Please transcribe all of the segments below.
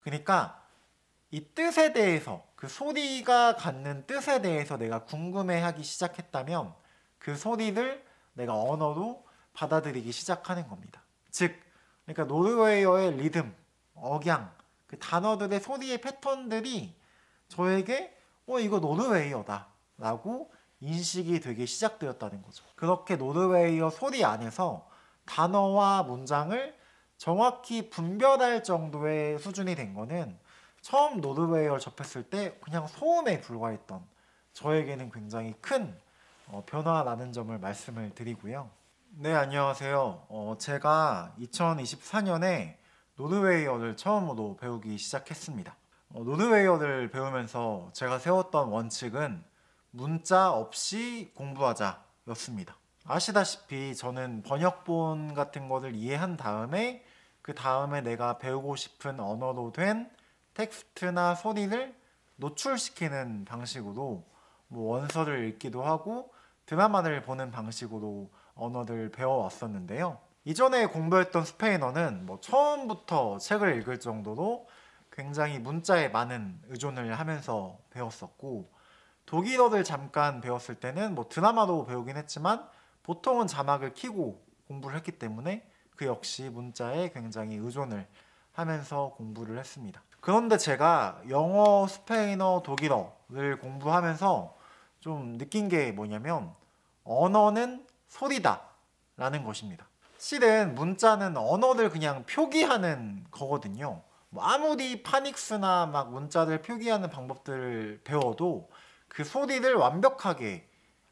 그러니까 이 뜻에 대해서, 그 소리가 갖는 뜻에 대해서 내가 궁금해하기 시작했다면 그 소리를 내가 언어로 받아들이기 시작하는 겁니다. 즉, 그러니까 노르웨이어의 리듬, 억양, 그 단어들의 소리의 패턴들이 저에게 이거 노르웨이어다 라고 인식이 되기 시작되었다는 거죠. 그렇게 노르웨이어 소리 안에서 단어와 문장을 정확히 분별할 정도의 수준이 된 거는 처음 노르웨이어를 접했을 때 그냥 소음에 불과했던 저에게는 굉장히 큰 변화라는 점을 말씀을 드리고요. 네, 안녕하세요. 제가 2024년에 노르웨이어를 처음으로 배우기 시작했습니다. 노르웨이어를 배우면서 제가 세웠던 원칙은 문자 없이 공부하자 였습니다. 아시다시피 저는 번역본 같은 거를 이해한 다음에 그 다음에 내가 배우고 싶은 언어로 된 텍스트나 소리를 노출시키는 방식으로 원서를 읽기도 하고 드라마를 보는 방식으로 언어를 배워왔었는데요. 이전에 공부했던 스페인어는 처음부터 책을 읽을 정도로 굉장히 문자에 많은 의존을 하면서 배웠었고, 독일어를 잠깐 배웠을 때는 드라마도 배우긴 했지만 보통은 자막을 켜고 공부를 했기 때문에 그 역시 문자에 굉장히 의존을 하면서 공부를 했습니다. 그런데 제가 영어, 스페인어, 독일어를 공부하면서 좀 느낀 게 뭐냐면 언어는 소리다 라는 것입니다. 실은 문자는 언어를 그냥 표기하는 거거든요. 아무리 파닉스나 막 문자를 표기하는 방법들을 배워도 그 소리를 완벽하게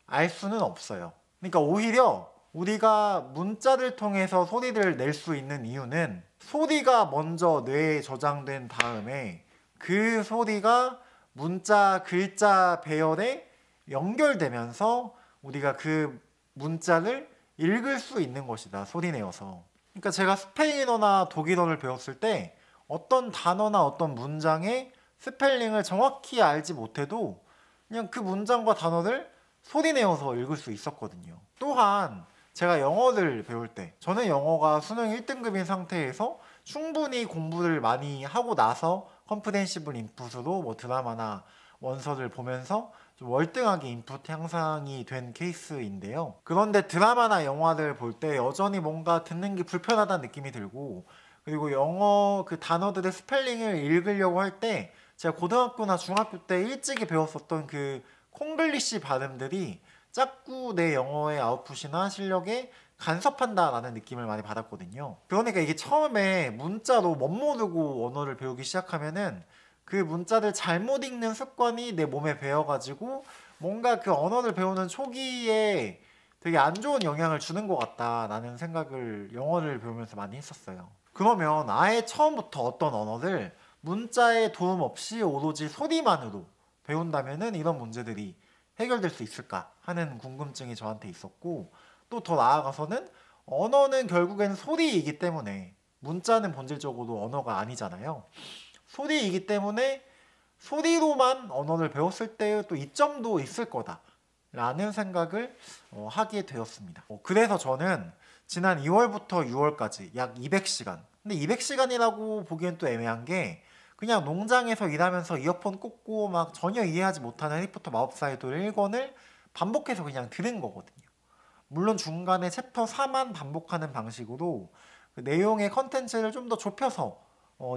알 수는 없어요. 그러니까 오히려 우리가 문자를 통해서 소리를 낼 수 있는 이유는 소리가 먼저 뇌에 저장된 다음에 그 소리가 문자 글자 배열에 연결되면서 우리가 그 문자를 읽을 수 있는 것이다, 소리내어서. 그러니까 제가 스페인어나 독일어를 배웠을 때 어떤 단어나 어떤 문장의 스펠링을 정확히 알지 못해도 그냥 그 문장과 단어를 소리내어서 읽을 수 있었거든요. 또한 제가 영어를 배울 때 저는 영어가 수능 1등급인 상태에서 충분히 공부를 많이 하고 나서 컴프렌시블 인풋으로 드라마나 원서를 보면서 좀 월등하게 인풋 향상이 된 케이스인데요. 그런데 드라마나 영화를 볼 때 여전히 뭔가 듣는 게 불편하다는 느낌이 들고, 그리고 영어 그 단어들의 스펠링을 읽으려고 할 때 제가 고등학교나 중학교 때 일찍이 배웠었던 그 콩글리시 발음들이 자꾸 내 영어의 아웃풋이나 실력에 간섭한다라는 느낌을 많이 받았거든요. 그러니까 이게 처음에 문자로 멋모르고 언어를 배우기 시작하면은 그 문자를 잘못 읽는 습관이 내 몸에 배어가지고 뭔가 그 언어를 배우는 초기에 되게 안 좋은 영향을 주는 것 같다라는 생각을 영어를 배우면서 많이 했었어요. 그러면 아예 처음부터 어떤 언어를 문자의 도움 없이 오로지 소리만으로 배운다면은 이런 문제들이 해결될 수 있을까 하는 궁금증이 저한테 있었고, 또 더 나아가서는 언어는 결국엔 소리이기 때문에 문자는 본질적으로 언어가 아니잖아요. 소리이기 때문에 소리로만 언어를 배웠을 때 또 이점도 있을 거다 라는 생각을 하게 되었습니다. 그래서 저는 지난 2월부터 6월까지 약 200시간, 근데 200시간이라고 보기엔 또 애매한 게 그냥 농장에서 일하면서 이어폰 꽂고 막 전혀 이해하지 못하는 해리포터 마법사의 돌 1권을 반복해서 그냥 들은 거거든요. 물론 중간에 챕터 4만 반복하는 방식으로 그 내용의 컨텐츠를 좀 더 좁혀서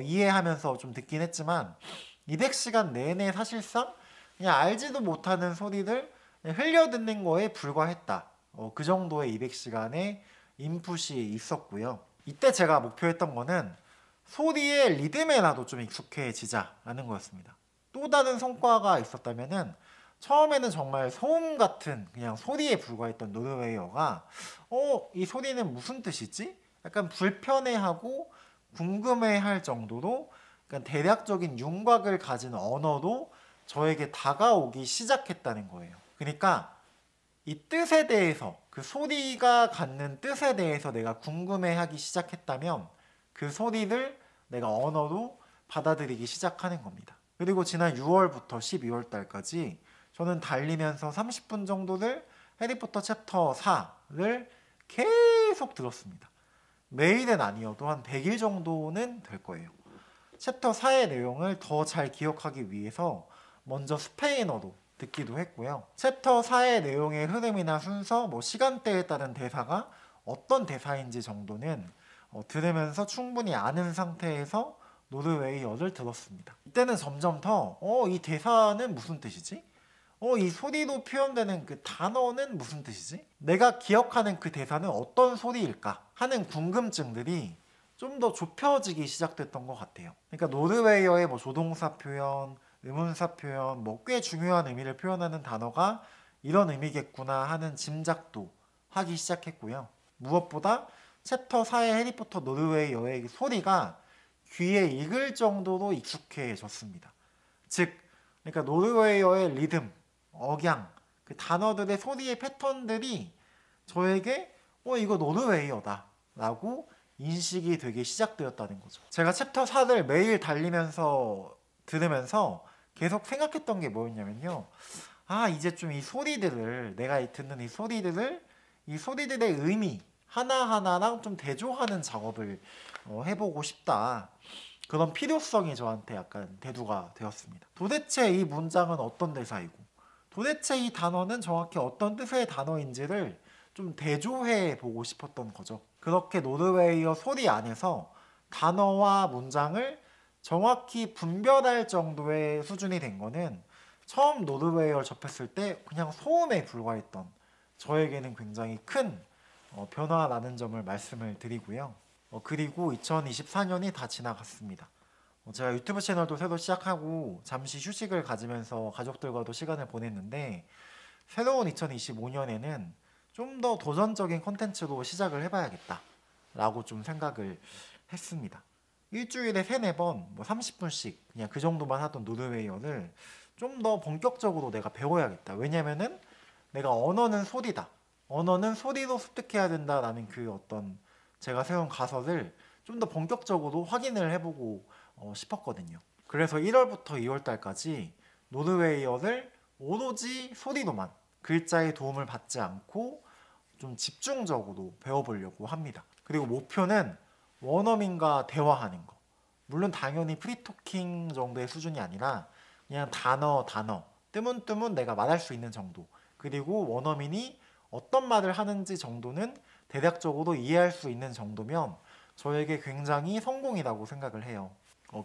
이해하면서 좀 듣긴 했지만 200시간 내내 사실상 그냥 알지도 못하는 소리를 흘려듣는 거에 불과했다. 그 정도의 200시간의 인풋이 있었고요. 이때 제가 목표했던 거는 소리의 리듬에라도 좀 익숙해지자라는 거였습니다. 또 다른 성과가 있었다면은 처음에는 정말 소음 같은 그냥 소리에 불과했던 노르웨이어가 이 소리는 무슨 뜻이지? 약간 불편해하고 궁금해할 정도로 그러니까 대략적인 윤곽을 가진 언어로 저에게 다가오기 시작했다는 거예요. 그러니까 이 뜻에 대해서, 그 소리가 갖는 뜻에 대해서 내가 궁금해하기 시작했다면 그 소리를 내가 언어로 받아들이기 시작하는 겁니다. 그리고 지난 6월부터 12월 달까지 저는 달리면서 30분 정도를 해리포터 챕터 4를 계속 들었습니다. 매일은 아니어도 한 100일 정도는 될 거예요. 챕터 4의 내용을 더 잘 기억하기 위해서 먼저 스페인어로 듣기도 했고요. 챕터 4의 내용의 흐름이나 순서, 시간대에 따른 대사가 어떤 대사인지 정도는 들으면서 충분히 아는 상태에서 노르웨이어를 들었습니다. 이때는 점점 더 이 대사는 무슨 뜻이지? 이 소리로 표현되는 그 단어는 무슨 뜻이지? 내가 기억하는 그 대사는 어떤 소리일까? 하는 궁금증들이 좀 더 좁혀지기 시작됐던 것 같아요. 그러니까 노르웨이어의 조동사 표현, 의문사 표현, 꽤 중요한 의미를 표현하는 단어가 이런 의미겠구나 하는 짐작도 하기 시작했고요. 무엇보다 챕터 4의 해리포터 노르웨이어의 소리가 귀에 익을 정도로 익숙해졌습니다. 즉, 그러니까 노르웨이어의 리듬, 억양, 그 단어들의 소리의 패턴들이 저에게 이거 노르웨이어다 라고 인식이 되기 시작되었다는 거죠. 제가 챕터 4를 매일 달리면서 들으면서 계속 생각했던 게 뭐였냐면요. 이제 좀 이 소리들을, 내가 듣는 이 소리들의 의미 하나하나랑 좀 대조하는 작업을 해보고 싶다. 그런 필요성이 저한테 약간 대두가 되었습니다. 도대체 이 문장은 어떤 대사이고, 도대체 이 단어는 정확히 어떤 뜻의 단어인지를 좀 대조해 보고 싶었던 거죠. 그렇게 노르웨이어 소리 안에서 단어와 문장을 정확히 분별할 정도의 수준이 된 거는 처음 노르웨이어를 접했을 때 그냥 소음에 불과했던 저에게는 굉장히 큰 변화라는 점을 말씀을 드리고요. 그리고 2024년이 다 지나갔습니다. 제가 유튜브 채널도 새로 시작하고 잠시 휴식을 가지면서 가족들과도 시간을 보냈는데, 새로운 2025년에는 좀 더 도전적인 콘텐츠로 시작을 해봐야겠다 라고 좀 생각을 했습니다. 일주일에 3-4번 30분씩 그냥 그 정도만 하던 노르웨이어를 좀 더 본격적으로 내가 배워야겠다. 왜냐면은 내가 언어는 소리다, 언어는 소리로 습득해야 된다라는 그 어떤 제가 세운 가설을 좀 더 본격적으로 확인을 해보고 싶었거든요. 그래서 1월부터 2월달까지 노르웨이어를 오로지 소리로만, 글자의 도움을 받지 않고 좀 집중적으로 배워보려고 합니다. 그리고 목표는 원어민과 대화하는 거. 물론 당연히 프리토킹 정도의 수준이 아니라 그냥 단어 뜨문뜨문 내가 말할 수 있는 정도, 그리고 원어민이 어떤 말을 하는지 정도는 대략적으로 이해할 수 있는 정도면 저에게 굉장히 성공이라고 생각을 해요.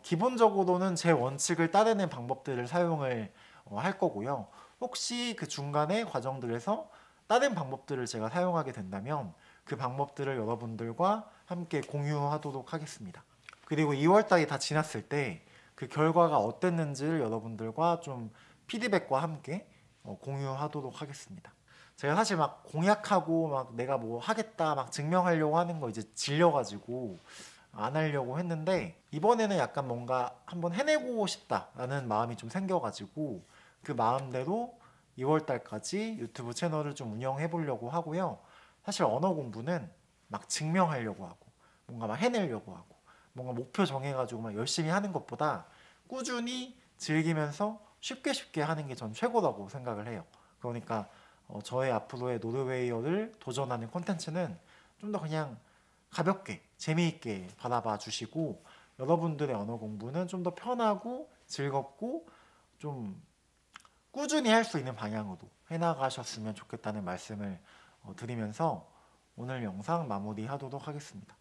기본적으로는 제 원칙을 따르는 방법들을 사용을 할 거고요. 혹시 그 중간에 과정들에서 다른 방법들을 제가 사용하게 된다면 그 방법들을 여러분들과 함께 공유하도록 하겠습니다. 그리고 2월달이 다 지났을 때 그 결과가 어땠는지를 여러분들과 좀 피드백과 함께 공유하도록 하겠습니다. 제가 사실 공약하고 내가 하겠다 증명하려고 하는 거 이제 질려가지고 안 하려고 했는데, 이번에는 약간 뭔가 한번 해내고 싶다라는 마음이 좀 생겨가지고 그 마음대로 2월달까지 유튜브 채널을 좀 운영해 보려고 하고요. 사실 언어 공부는 증명하려고 하고 뭔가 해내려고 하고 뭔가 목표 정해가지고 열심히 하는 것보다 꾸준히 즐기면서 쉽게 하는 게 전 최고라고 생각을 해요. 그러니까 저의 앞으로의 노르웨이어를 도전하는 콘텐츠는 좀 더 그냥 가볍게 재미있게 바라봐 주시고, 여러분들의 언어 공부는 좀 더 편하고 즐겁고 좀 꾸준히 할 수 있는 방향으로 해나가셨으면 좋겠다는 말씀을 드리면서 오늘 영상 마무리하도록 하겠습니다.